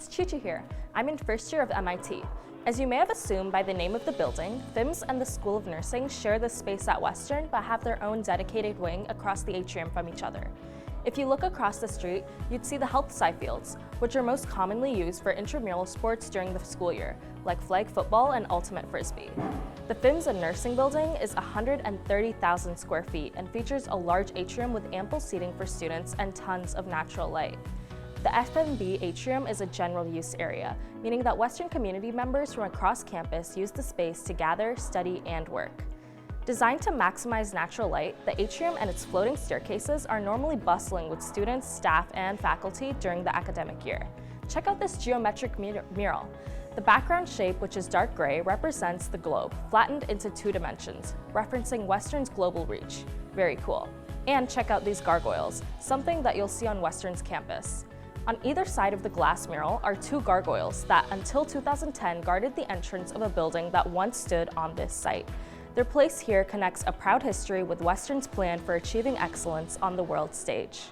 it's Chuchu here. I'm in first year of MIT. As you may have assumed by the name of the building, FIMS and the School of Nursing share the space at Western but have their own dedicated wing across the atrium from each other. If you look across the street, you'd see the health sci fields, which are most commonly used for intramural sports during the school year, like flag football and ultimate frisbee. The FIMS and Nursing building is 130,000 square feet and features a large atrium with ample seating for students and tons of natural light. The FMB atrium is a general use area, meaning that Western community members from across campus use the space to gather, study, and work. Designed to maximize natural light, the atrium and its floating staircases are normally bustling with students, staff, and faculty during the academic year. Check out this geometric mural. The background shape, which is dark gray, represents the globe, flattened into 2 dimensions, referencing Western's global reach. Very cool. And check out these gargoyles, something that you'll see on Western's campus. On either side of the glass mural are 2 gargoyles that, until 2010, guarded the entrance of a building that once stood on this site. Their place here connects a proud history with Western's plan for achieving excellence on the world stage.